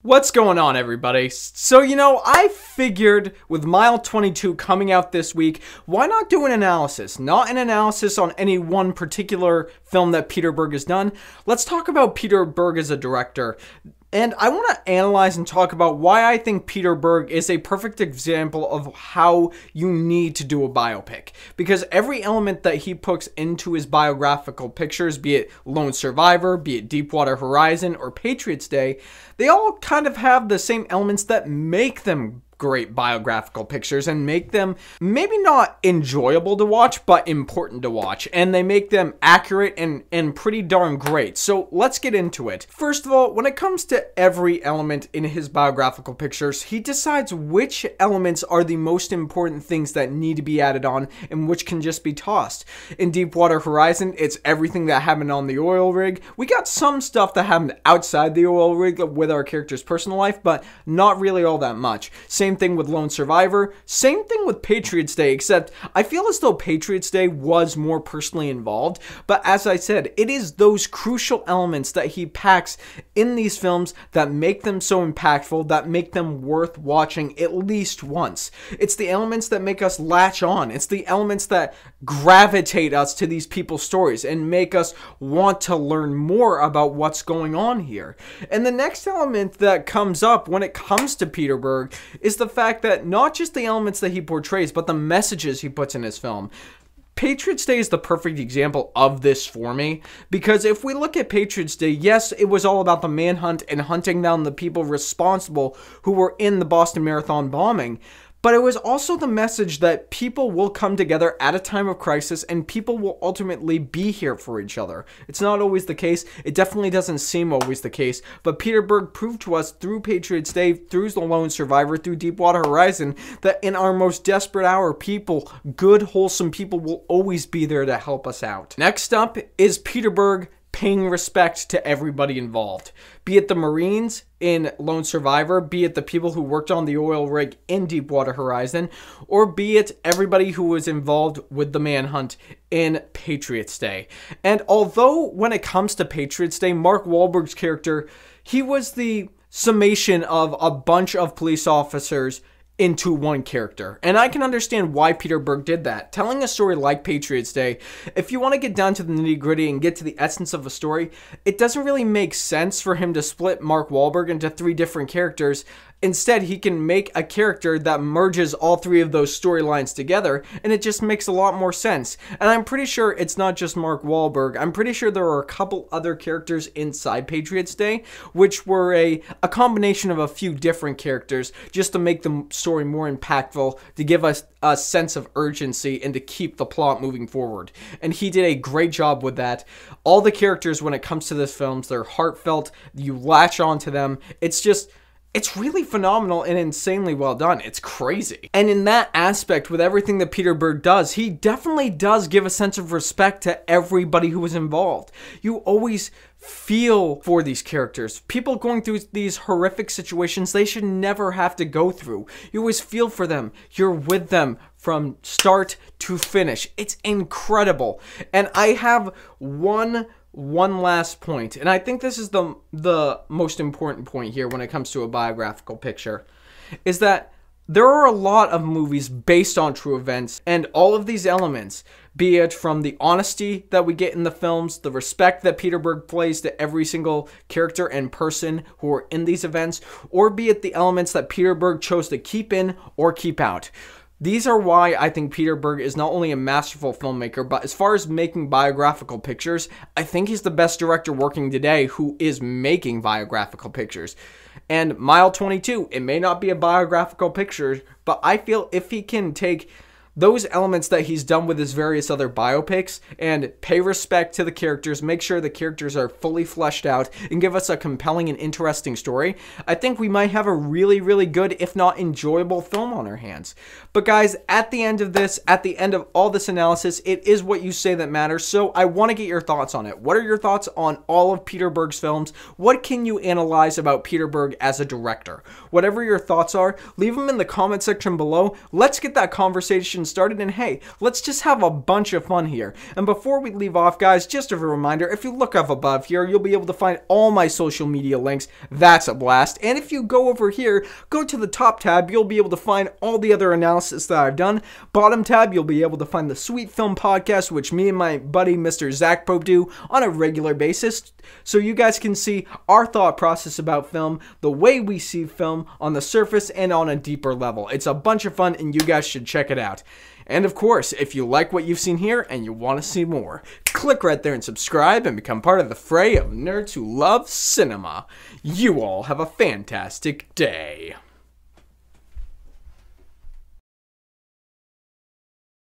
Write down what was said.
What's going on, everybody? So, I figured with Mile 22 coming out this week, why not do an analysis? Not an analysis on any one particular film that Peter Berg has done. Let's talk about Peter Berg as a director. And I want to analyze and talk about why I think Peter Berg is a perfect example of how you need to do a biopic. Because every element that he puts into his biographical pictures, be it Lone Survivor, be it Deepwater Horizon, or Patriots Day, they all kind of have the same elements that make them great biographical pictures and make them maybe not enjoyable to watch, but important to watch. And they make them accurate and pretty darn great. So let's get into it. First of all, when it comes to every element in his biographical pictures, he decides which elements are the most important things that need to be added on and which can just be tossed. In Deepwater Horizon, it's everything that happened on the oil rig. We got some stuff that happened outside the oil rig with our character's personal life, but not really all that much. Same thing with Lone Survivor. Same thing with Patriots Day, except I feel as though Patriots Day was more personally involved. But as I said, it is those crucial elements that he packs in these films that make them so impactful, that make them worth watching at least once. It's the elements that make us latch on. It's the elements that gravitate us to these people's stories and make us want to learn more about what's going on here. And the next element that comes up when it comes to Peter Berg is the fact that not just the elements that he portrays, but the messages he puts in his film. Patriots Day is the perfect example of this for me, because if we look at Patriots Day, yes, it was all about the manhunt and hunting down the people responsible who were in the Boston Marathon bombing, but it was also the message that people will come together at a time of crisis and people will ultimately be here for each other. It's not always the case. It definitely doesn't seem always the case. But Peter Berg proved to us through Patriots Day, through The Lone Survivor, through Deepwater Horizon, that in our most desperate hour, people, good, wholesome people, will always be there to help us out. Next up is Peter Berg paying respect to everybody involved. Be it the Marines in Lone Survivor, be it the people who worked on the oil rig in Deepwater Horizon, or be it everybody who was involved with the manhunt in Patriots Day. And although when it comes to Patriots Day, Mark Wahlberg's character, he was the summation of a bunch of police officers into one character. And I can understand why Peter Berg did that. Telling a story like Patriots Day, if you want to get down to the nitty-gritty and get to the essence of a story, it doesn't really make sense for him to split Mark Wahlberg into three different characters. Instead, he can make a character that merges all three of those storylines together, and it just makes a lot more sense. And I'm pretty sure it's not just Mark Wahlberg. I'm pretty sure there are a couple other characters inside Patriots Day, which were a combination of a few different characters, just to make the story more impactful, to give us a sense of urgency, and to keep the plot moving forward. And he did a great job with that. All the characters, when it comes to this film, they're heartfelt. You latch onto them. It's really phenomenal and insanely well done. It's crazy. And in that aspect, with everything that Peter Berg does, he definitely does give a sense of respect to everybody who was involved. You always feel for these characters. People going through these horrific situations they should never have to go through. You always feel for them. You're with them from start to finish. It's incredible. And I have one last point, and I think this is the most important point here when it comes to a biographical picture, is that there are a lot of movies based on true events, and all of these elements, be it from the honesty that we get in the films, the respect that Peter Berg plays to every single character and person who are in these events, or be it the elements that Peter Berg chose to keep in or keep out. These are why I think Peter Berg is not only a masterful filmmaker, but as far as making biographical pictures, I think he's the best director working today who is making biographical pictures. And Mile 22, it may not be a biographical picture, but I feel if he can take those elements that he's done with his various other biopics and pay respect to the characters, make sure the characters are fully fleshed out, and give us a compelling and interesting story, I think we might have a really, really good, if not enjoyable film on our hands. But guys, at the end of this, at the end of all this analysis, it is what you say that matters, so I want to get your thoughts on it. What are your thoughts on all of Peter Berg's films? What can you analyze about Peter Berg as a director? Whatever your thoughts are, leave them in the comment section below. Let's get that conversation conversation started, and hey, let's just have a bunch of fun here. And before we leave off, guys, just a reminder, if you look up above here, you'll be able to find all my social media links. That's a blast. And if you go over here, go to the top tab, you'll be able to find all the other analysis that I've done. Bottom tab, you'll be able to find the Sweet Film Podcast, which me and my buddy Mr. Zach Pope do on a regular basis, so you guys can see our thought process about film, the way we see film on the surface and on a deeper level. It's a bunch of fun, and you guys should check it out. And of course, if you like what you've seen here and you want to see more, click right there and subscribe and become part of the fray of nerds who love cinema. You all have a fantastic day.